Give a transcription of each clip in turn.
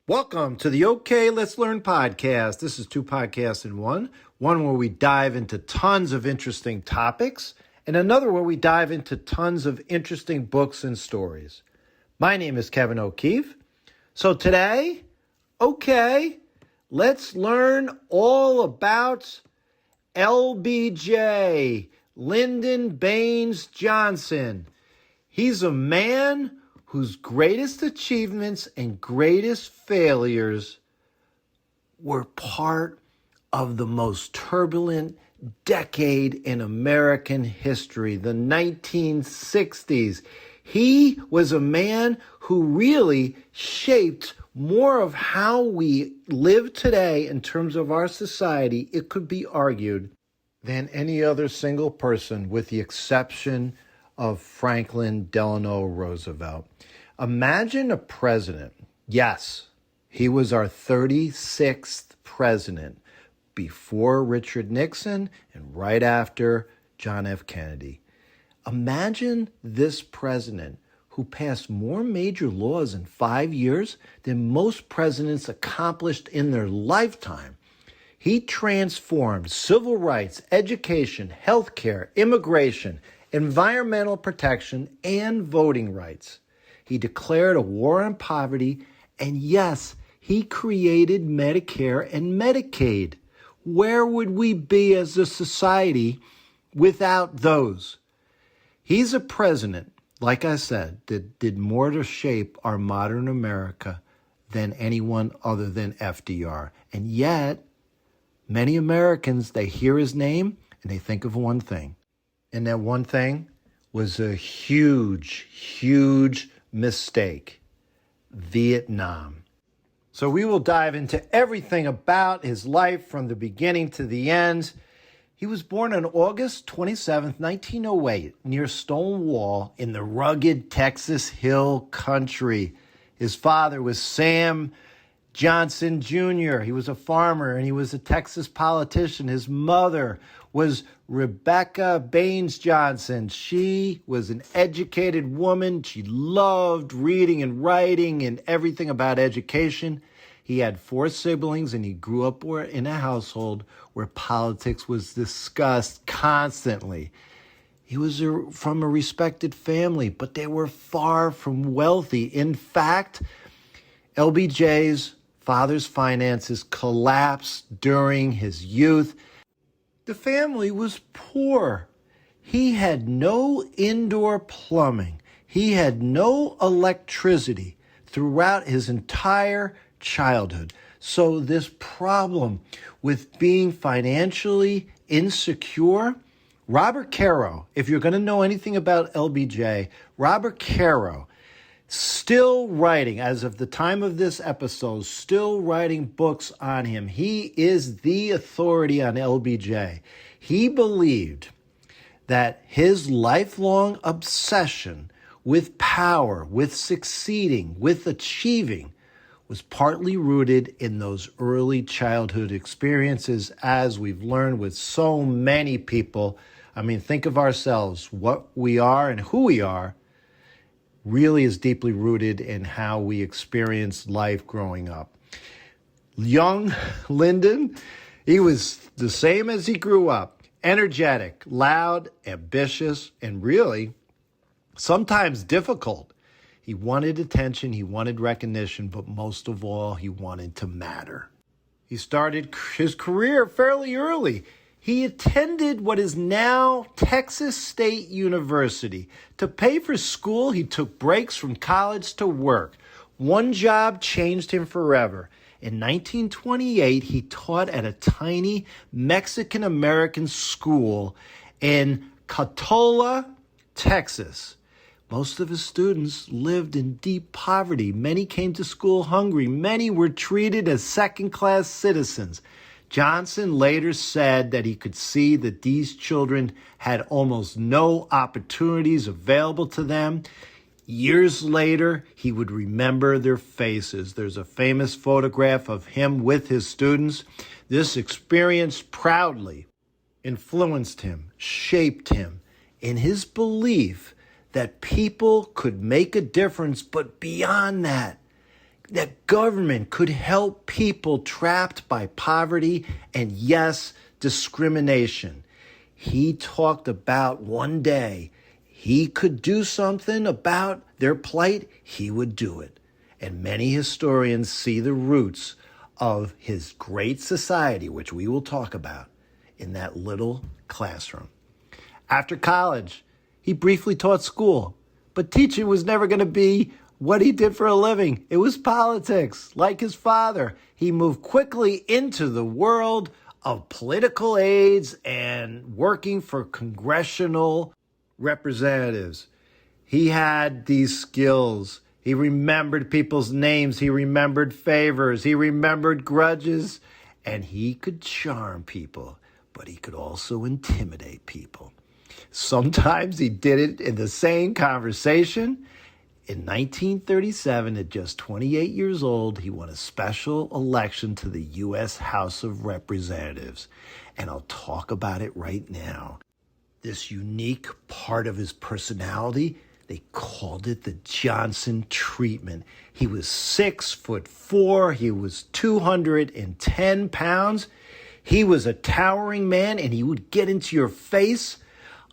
Welcome to the OK Let's Learn podcast. This is two podcasts in one. One where we dive into tons of interesting topics, and another where we dive into tons of interesting books and stories. My name is Kevin O'Keefe. So today, let's learn all about LBJ, Lyndon Baines Johnson. He's a man whose greatest achievements and greatest failures were part of the most turbulent decade in American history, the 1960s. He was a man who really shaped more of how we live today in terms of our society, it could be argued, than any other single person, with the exception of Franklin Delano Roosevelt. Imagine a president. Yes, he was our 36th president, before Richard Nixon and right after John F. Kennedy. Imagine this president who passed more major laws in 5 years than most presidents accomplished in their lifetime. He transformed civil rights, education, healthcare, immigration, environmental protection, and voting rights. He declared a war on poverty, and yes, he created Medicare and Medicaid. Where would we be as a society without those? He's a president, like I said, that did more to shape our modern America than anyone other than FDR. And yet, many Americans, they hear his name and they think of one thing. And that one thing was a huge mistake: Vietnam. So we will dive into everything about his life from the beginning to the end. He was born on August 27th, 1908, near Stonewall in the rugged Texas Hill Country. His father was Sam Johnson Jr. He was a farmer and he was a Texas politician. His mother was Rebecca Baines Johnson. She was an educated woman. She loved reading and writing and everything about education. He had 4 siblings and he grew up in a household where politics was discussed constantly. He was from a respected family, but they were far from wealthy. In fact, LBJ's father's finances collapsed during his youth. The family was poor. He had no indoor plumbing. He had no electricity throughout his entire childhood. So this problem with being financially insecure, Robert Caro, if you're going to know anything about LBJ, Robert Caro, still writing, as of the time of this episode, still writing books on him. He is the authority on LBJ. He believed that his lifelong obsession with power, with succeeding, with achieving, was partly rooted in those early childhood experiences, as we've learned with so many people. I mean, think of ourselves. What we are and who we are really is deeply rooted in how we experience life growing up. Young Lyndon, he was the same as he grew up. Energetic, loud, ambitious, and really sometimes difficult. He wanted attention, he wanted recognition, but most of all, he wanted to matter. He started his career fairly early. He attended what is now Texas State University. To pay for school, he took breaks from college to work. One job changed him forever. In 1928, he taught at a tiny Mexican-American school in Cotulla, Texas. Most of his students lived in deep poverty. Many came to school hungry. Many were treated as second-class citizens. Johnson later said that he could see that these children had almost no opportunities available to them. Years later, he would remember their faces. There's a famous photograph of him with his students. This experience proudly influenced him, shaped him in his belief that people could make a difference, but beyond that, that government could help people trapped by poverty and, yes, discrimination. He talked about one day he could do something about their plight, he would do it. And many historians see the roots of his great society, which we will talk about, in that little classroom. After college, he briefly taught school, but teaching was never going to be what he did for a living. It was politics. Like his father, he moved quickly into the world of political aids and working for congressional representatives. He had these skills. He remembered people's names. He remembered favors. He remembered grudges. And he could charm people, but he could also intimidate people. Sometimes he did it in the same conversation. In 1937, at just 28 years old, he won a special election to the U.S. House of Representatives. And I'll talk about it right now. This unique part of his personality, they called it the Johnson treatment. He was 6'4". He was 210 pounds. He was a towering man, and he would get into your face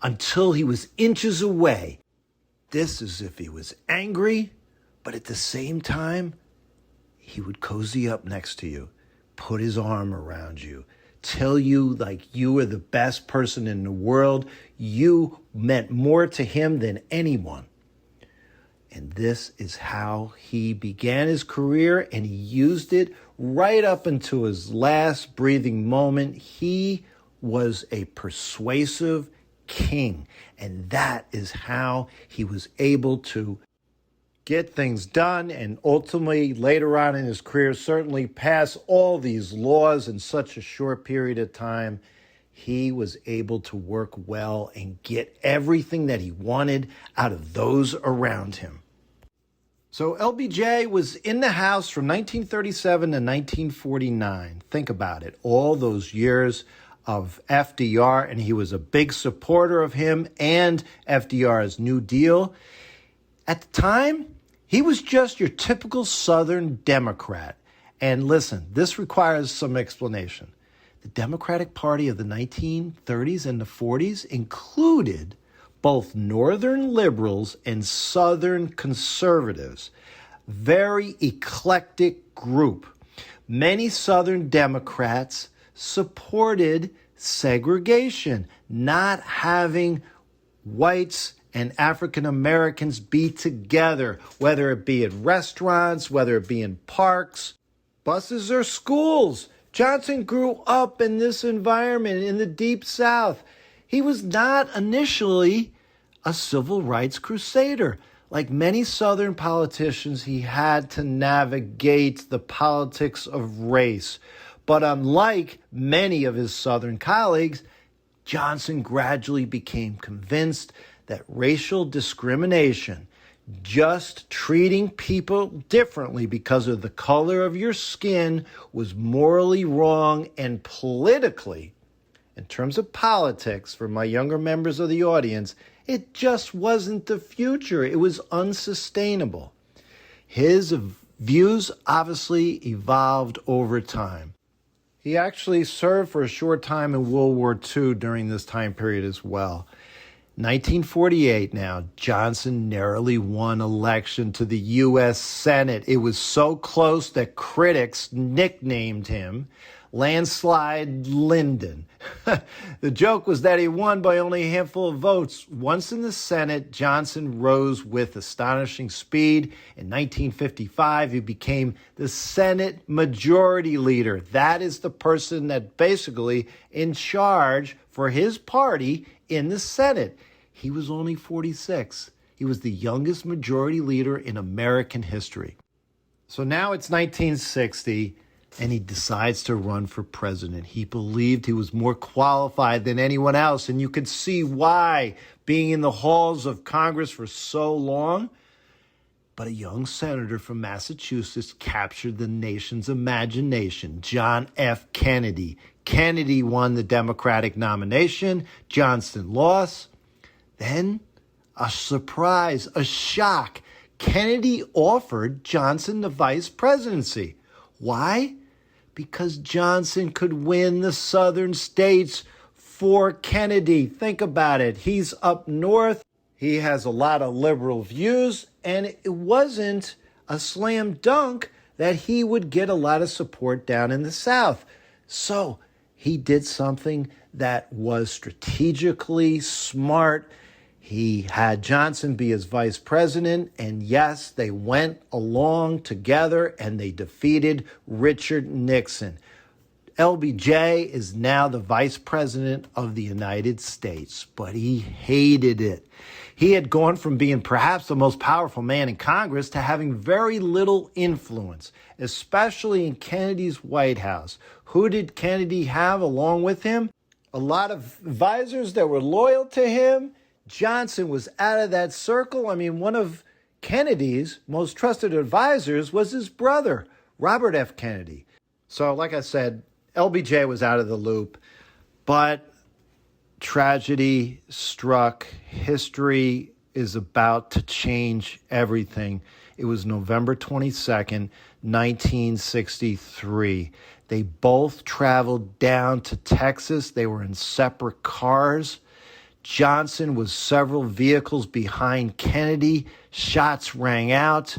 until he was inches away. This is if he was angry, but at the same time, he would cozy up next to you, put his arm around you, tell you like you were the best person in the world. You meant more to him than anyone. And this is how he began his career, and he used it right up until his last breathing moment. He was a persuasive king, and that is how he was able to get things done and ultimately later on in his career certainly pass all these laws in such a short period of time. He was able to work well and get everything that he wanted out of those around him. So LBJ was in the House from 1937 to 1949. Think about it, all those years of FDR, and he was a big supporter of him and FDR's New Deal. At the time, he was just your typical Southern Democrat. And listen, this requires some explanation. The Democratic Party of the 1930s and the 40s included both Northern liberals and Southern conservatives. Very eclectic group. Many Southern Democrats supported segregation, not having whites and African Americans be together, whether it be at restaurants, whether it be in parks, buses, or schools. Johnson grew up in this environment in the Deep South. He was not initially a civil rights crusader. Like many Southern politicians, he had to navigate the politics of race. But unlike many of his Southern colleagues, Johnson gradually became convinced that racial discrimination, just treating people differently because of the color of your skin, was morally wrong and politically, in terms of politics, for my younger members of the audience, it just wasn't the future. It was unsustainable. His views obviously evolved over time. He actually served for a short time in World War II during this time period as well. 1948 now, Johnson narrowly won election to the U.S. Senate. It was so close that critics nicknamed him Landslide Lyndon. The joke was that he won by only a handful of votes. Once in the Senate, Johnson rose with astonishing speed. In 1955, he became the Senate Majority Leader. That is the person that basically in charge for his party in the Senate. He was only 46. He was the youngest majority leader in American history. So now it's 1960. And he decides to run for president. He believed he was more qualified than anyone else, and you could see why, being in the halls of Congress for so long. But a young senator from Massachusetts captured the nation's imagination, John F. Kennedy. Kennedy won the Democratic nomination. Johnson lost. Then, a surprise, a shock. Kennedy offered Johnson the vice presidency. Why? Because Johnson could win the southern states for Kennedy. Think about it. He's up north. He has a lot of liberal views, and it wasn't a slam dunk that he would get a lot of support down in the South. So he did something that was strategically smart. He had Johnson be his vice president, and yes, they went along together and they defeated Richard Nixon. LBJ is now the vice president of the United States, but he hated it. He had gone from being perhaps the most powerful man in Congress to having very little influence, especially in Kennedy's White House. Who did Kennedy have along with him? A lot of advisors that were loyal to him. Johnson was out of that circle. I mean, one of Kennedy's most trusted advisors was his brother, Robert F. Kennedy. So, like I said, LBJ was out of the loop, but tragedy struck. History is about to change everything. It was November 22nd, 1963. They both traveled down to Texas. They were in separate cars. Johnson was several vehicles behind Kennedy. Shots rang out.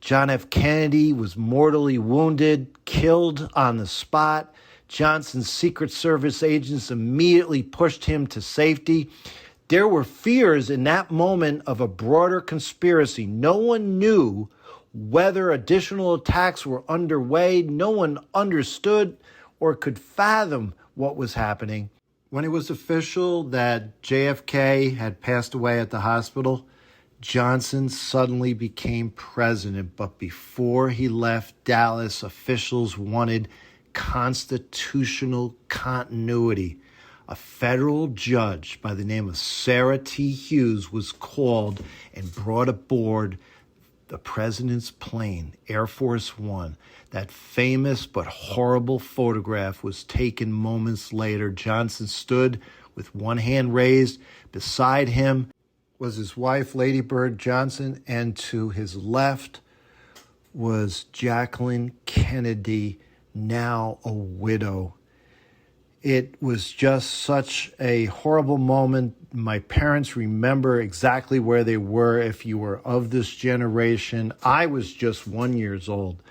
John F. Kennedy was mortally wounded, killed on the spot. Johnson's Secret Service agents immediately pushed him to safety. There were fears in that moment of a broader conspiracy. No one knew whether additional attacks were underway. No one understood or could fathom what was happening. When it was official that JFK had passed away at the hospital, Johnson suddenly became president. But before he left Dallas, officials wanted constitutional continuity. A federal judge by the name of Sarah T. Hughes was called and brought aboard the president's plane, Air Force One. That famous but horrible photograph was taken moments later. Johnson stood with one hand raised. Beside him was his wife, Lady Bird Johnson, and to his left was Jacqueline Kennedy, now a widow. It was just such a horrible moment. My parents remember exactly where they were. If you were of this generation, I was just 1 year old.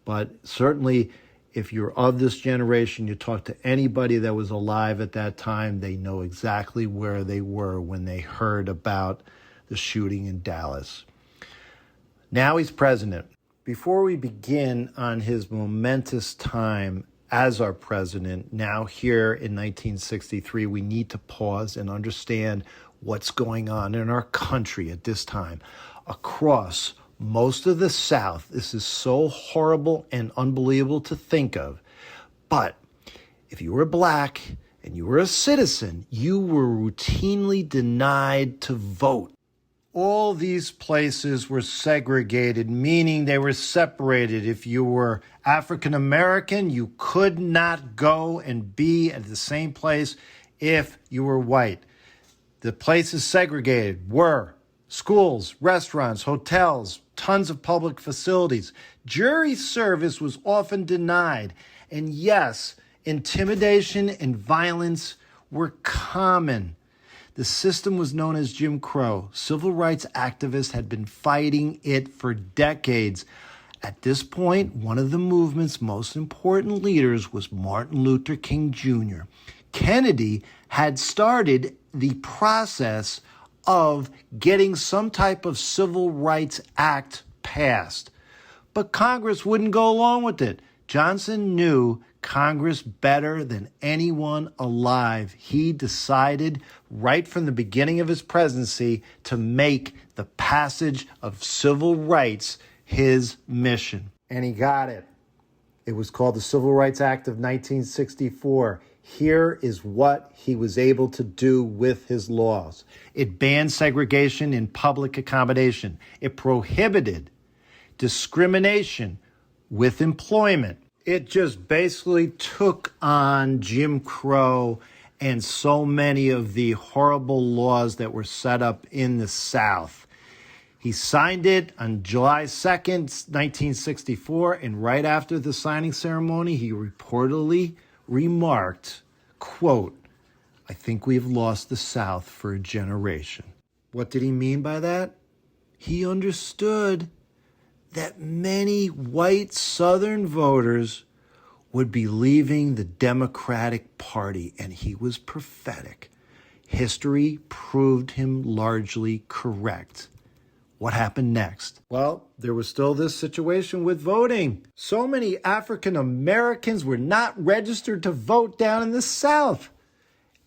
But certainly, if you're of this generation, you talk to anybody that was alive at that time, they know exactly where they were when they heard about the shooting in Dallas. Now he's president. Before we begin on his momentous time as our president, now here in 1963, we need to pause and understand what's going on in our country at this time. Across most of the South, this is so horrible and unbelievable to think of. But if you were black and you were a citizen, you were routinely denied to vote. All these places were segregated, meaning they were separated. If you were African American, you could not go and be at the same place if you were white. The places segregated were schools, restaurants, hotels, tons of public facilities. Jury service was often denied. And yes, intimidation and violence were common. The system was known as Jim Crow. Civil rights activists had been fighting it for decades. At this point, one of the movement's most important leaders was Martin Luther King Jr. Kennedy had started the process of getting some type of civil rights act passed. But Congress wouldn't go along with it. Johnson knew Congress better than anyone alive. He decided right from the beginning of his presidency to make the passage of civil rights his mission. And he got it. It was called the Civil Rights Act of 1964. Here is what he was able to do with his laws. It banned segregation in public accommodation. It prohibited discrimination with employment. It just basically took on Jim Crow and so many of the horrible laws that were set up in the South. He signed it on July 2nd, 1964, and right after the signing ceremony, he reportedly remarked, quote, "I think we have lost the South for a generation." What did he mean by that? He understood that many white Southern voters would be leaving the Democratic Party, and he was prophetic. History proved him largely correct. What happened next? Well, there was still this situation with voting. So many African Americans were not registered to vote down in the South.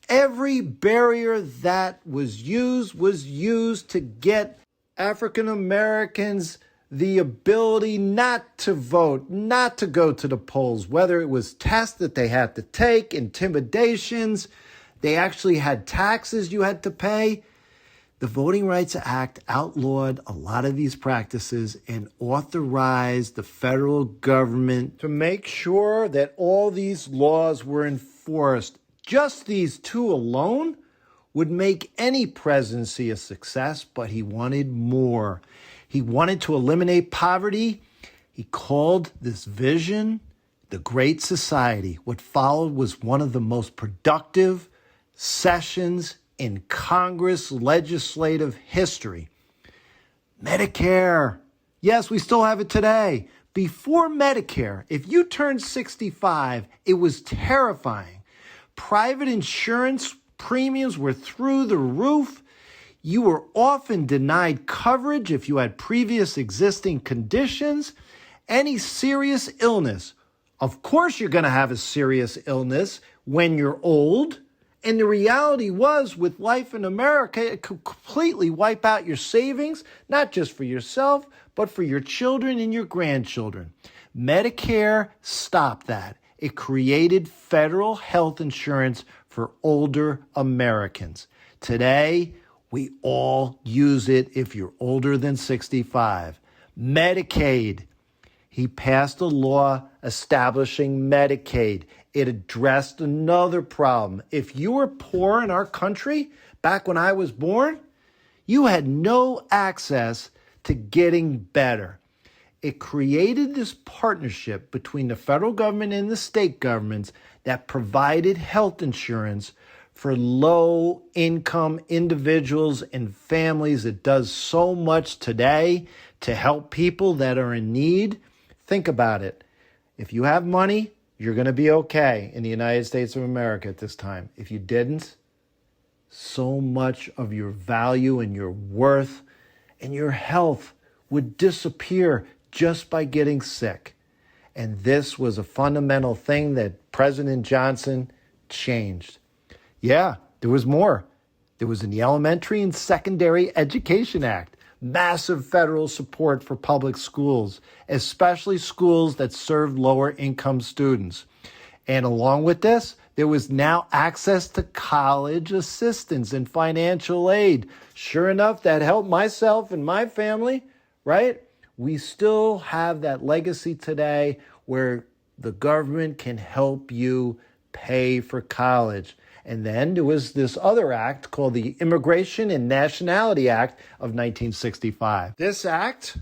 Every barrier that was used to get African Americans the ability not to vote, not to go to the polls, whether it was tests that they had to take, intimidations, they actually had taxes you had to pay. The Voting Rights Act outlawed a lot of these practices and authorized the federal government to make sure that all these laws were enforced. Just these two alone would make any presidency a success, but he wanted more. He wanted to eliminate poverty. He called this vision the Great Society. What followed was one of the most productive sessions in Congress legislative history. Medicare. Yes, we still have it today. Before Medicare, if you turned 65, it was terrifying. Private insurance premiums were through the roof. You were often denied coverage if you had previous existing conditions. Any serious illness. Of course, you're going to have a serious illness when you're old. And the reality was, with life in America, it could completely wipe out your savings, not just for yourself, but for your children and your grandchildren. Medicare stopped that. It created federal health insurance for older Americans. Today, we all use it if you're older than 65. Medicaid. He passed a law establishing Medicaid. It addressed another problem. If you were poor in our country, back when I was born, you had no access to getting better. It created this partnership between the federal government and the state governments that provided health insurance for low-income individuals and families. It does so much today to help people that are in need. Think about it. If you have money, you're going to be okay in the United States of America at this time. If you didn't, so much of your value and your worth and your health would disappear just by getting sick. And this was a fundamental thing that President Johnson changed. Yeah, there was more. There was in the Elementary and Secondary Education Act. Massive federal support for public schools, especially schools that served lower income students. And along with this, there was now access to college assistance and financial aid. Sure enough, that helped myself and my family, right? We still have that legacy today where the government can help you pay for college. And then there was this other act called the Immigration and Nationality Act of 1965. This act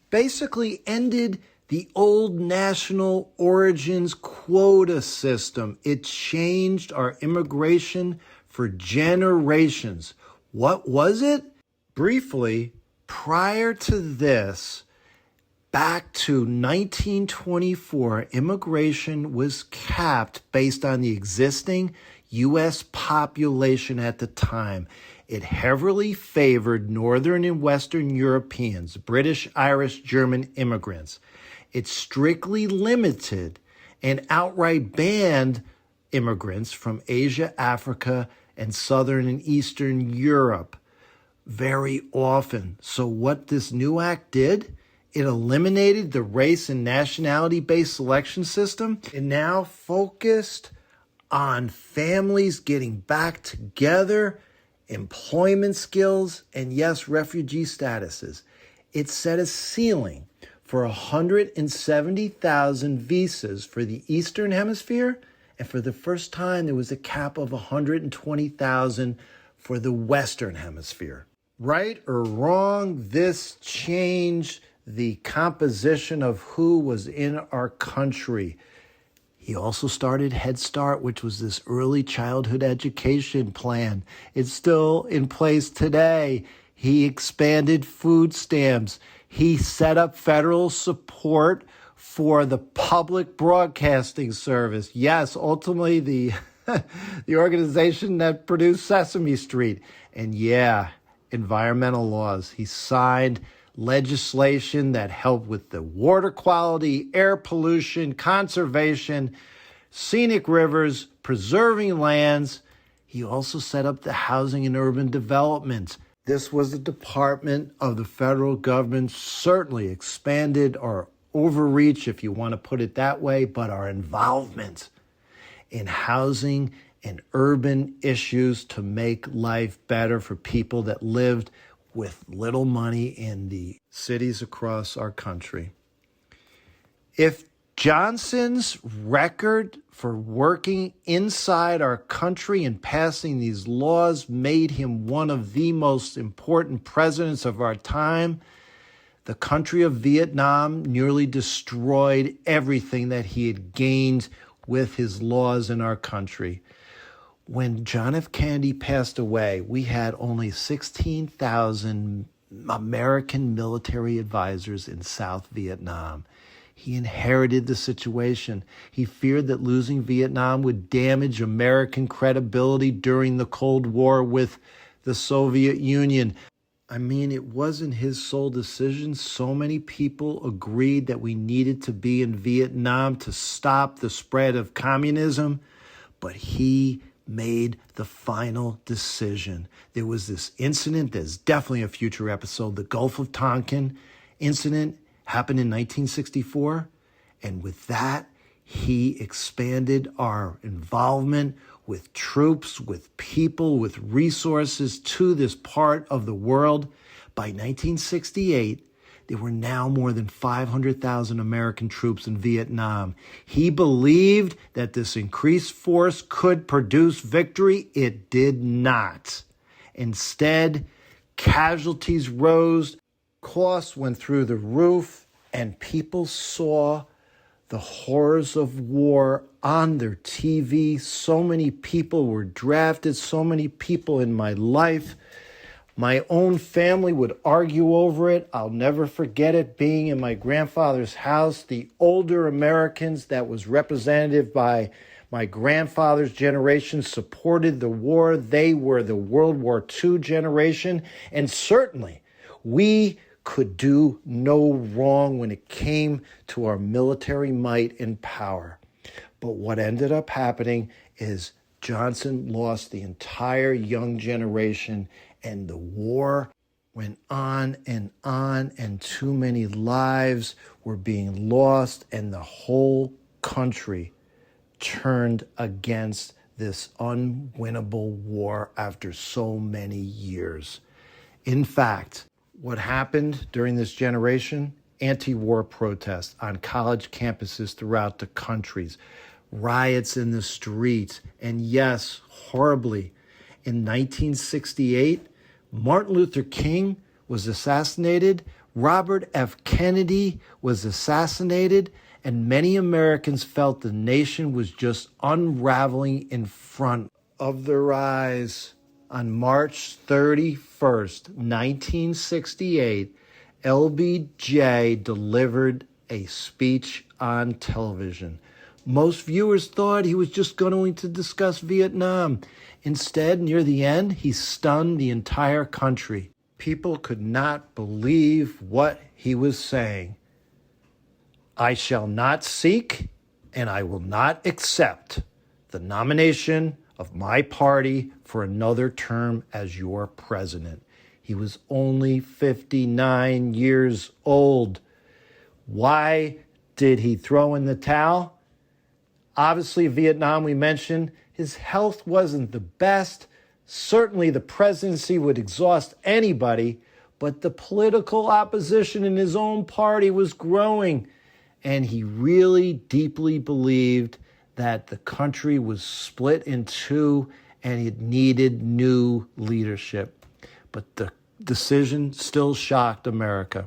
basically ended the old national origins quota system. It changed our immigration for generations. What was it? Briefly, prior to this, back to 1924, immigration was capped based on the existing U.S. population at the time. It heavily favored Northern and Western Europeans, British, Irish, German immigrants. It strictly limited and outright banned immigrants from Asia, Africa, and Southern and Eastern Europe very often. So what this new act did, it eliminated the race and nationality-based selection system. It now focused on families getting back together, employment skills, and yes, refugee statuses. It set a ceiling for 170,000 visas for the Eastern Hemisphere, and for the first time, there was a cap of 120,000 for the Western Hemisphere. Right or wrong, this changed the composition of who was in our country. He also started Head Start, which was this early childhood education plan. It's still in place today. He expanded food stamps. He set up federal support for the public broadcasting service. Yes, ultimately the the organization that produced Sesame Street. And yeah, environmental laws. He signed legislation that helped with the water quality, air pollution, conservation, scenic rivers, preserving lands. He also set up the Housing and Urban Development. This was a department of the federal government, certainly expanded our overreach, if you want to put it that way, but our involvement in housing and urban issues to make life better for people that lived with little money in the cities across our country. If Johnson's record for working inside our country and passing these laws made him one of the most important presidents of our time, the country of Vietnam nearly destroyed everything that he had gained with his laws in our country. When John F. Kennedy passed away, we had only 16,000 American military advisors in South Vietnam. He inherited the situation. He feared that losing Vietnam would damage American credibility during the Cold War with the Soviet Union. I mean, it wasn't his sole decision. So many people agreed that we needed to be in Vietnam to stop the spread of communism, but he made the final decision. There was this incident, there's definitely a future episode, the Gulf of Tonkin incident happened in 1964. And with that, he expanded our involvement with troops, with people, with resources to this part of the world. By 1968, there were now more than 500,000 American troops in Vietnam. He believed that this increased force could produce victory. It did not. Instead, casualties rose, costs went through the roof, and people saw the horrors of war on their TV. So many people were drafted, so many people in my life. My own family would argue over it. I'll never forget it being in my grandfather's house. The older Americans that was represented by my grandfather's generation supported the war. They were the World War II generation. And certainly we could do no wrong when it came to our military might and power. But what ended up happening is Johnson lost the entire young generation, and the war went on, and too many lives were being lost, and the whole country turned against this unwinnable war after so many years. In fact, what happened during this generation? Anti-war protests on college campuses throughout the countries, riots in the streets, and yes, horribly, in 1968, Martin Luther King was assassinated, Robert F. Kennedy was assassinated, and many Americans felt the nation was just unraveling in front of their eyes. On March 31st, 1968, LBJ delivered a speech on television. Most viewers thought he was just going to discuss Vietnam. Instead, near the end, he stunned the entire country. People could not believe what he was saying. I shall not seek and I will not accept the nomination of my party for another term as your president. He was only 59 years old. Why did he throw in the towel? Obviously, Vietnam, we mentioned, his health wasn't the best. Certainly, the presidency would exhaust anybody, but the political opposition in his own party was growing, and he really deeply believed that the country was split in two and it needed new leadership. But the decision still shocked America.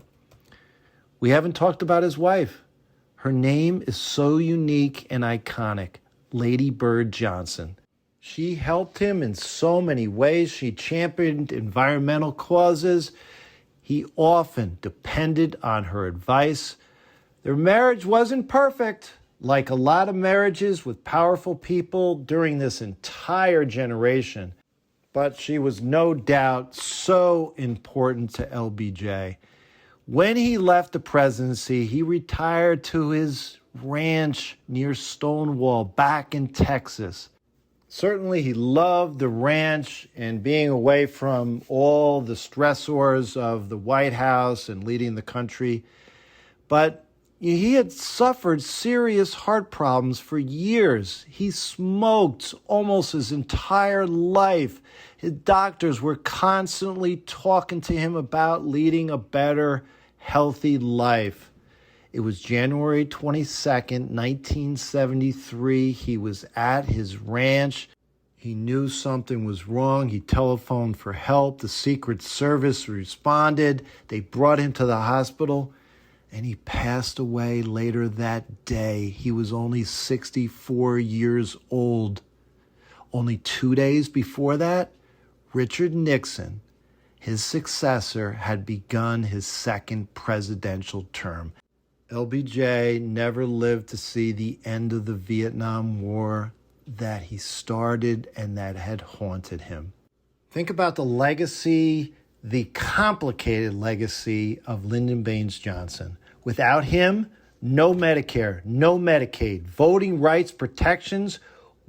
We haven't talked about his wife. Her name is so unique and iconic, Lady Bird Johnson. She helped him in so many ways. She championed environmental causes. He often depended on her advice. Their marriage wasn't perfect, like a lot of marriages with powerful people during this entire generation. But she was no doubt so important to LBJ. When he left the presidency, he retired to his ranch near Stonewall back in Texas. Certainly, he loved the ranch and being away from all the stressors of the White House and leading the country. But he had suffered serious heart problems for years. He smoked almost his entire life. His doctors were constantly talking to him about leading a better, healthy life. It was January 22nd, 1973. He was at his ranch. He knew something was wrong. He telephoned for help. The Secret Service responded. They brought him to the hospital, and he passed away later that day. He was only 64 years old. Only 2 days before that, Richard Nixon, his successor, had begun his second presidential term. LBJ never lived to see the end of the Vietnam War that he started and that had haunted him. Think about the legacy, the complicated legacy of Lyndon Baines Johnson. Without him, no Medicare, no Medicaid, voting rights protections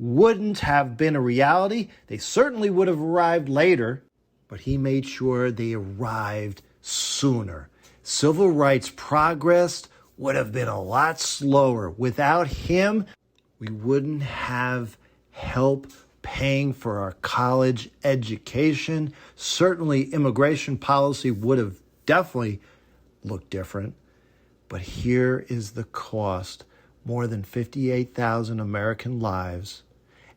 wouldn't have been a reality. They certainly would have arrived later, but he made sure they arrived sooner. Civil rights progress would have been a lot slower. Without him, we wouldn't have help paying for our college education. Certainly, immigration policy would have definitely looked different. But here is the cost: more than 58,000 American lives,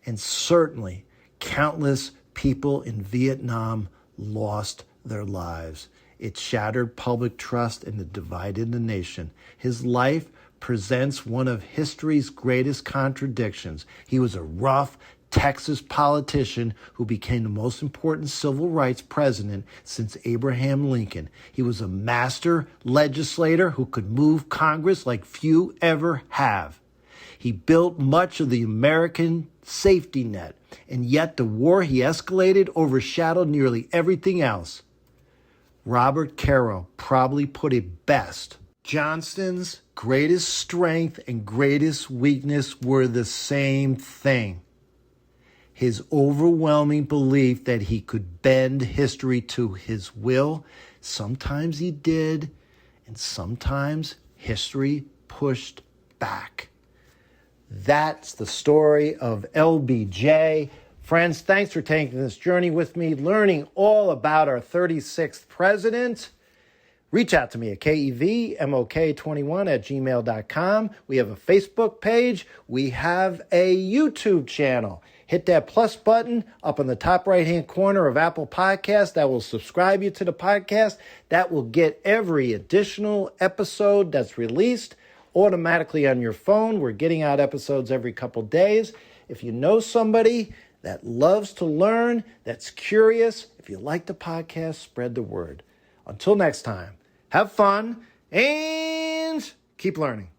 and certainly countless people in Vietnam lost their lives. It shattered public trust and it divided the nation. His life presents one of history's greatest contradictions. He was a rough Texas politician who became the most important civil rights president since Abraham Lincoln. He was a master legislator who could move Congress like few ever have. He built much of the American safety net, and yet the war he escalated overshadowed nearly everything else. Robert Caro probably put it best. Johnston's greatest strength and greatest weakness were the same thing: his overwhelming belief that he could bend history to his will. Sometimes he did, and sometimes history pushed back. That's the story of LBJ. Friends, thanks for taking this journey with me, learning all about our 36th president. Reach out to me at kevmok21@gmail.com. We have a Facebook page. We have a YouTube channel. Hit that plus button up on the top right-hand corner of Apple Podcasts. That will subscribe you to the podcast. That will get every additional episode that's released automatically on your phone. We're getting out episodes every couple days. If you know somebody that loves to learn, that's curious, if you like the podcast, spread the word. Until next time, have fun and keep learning.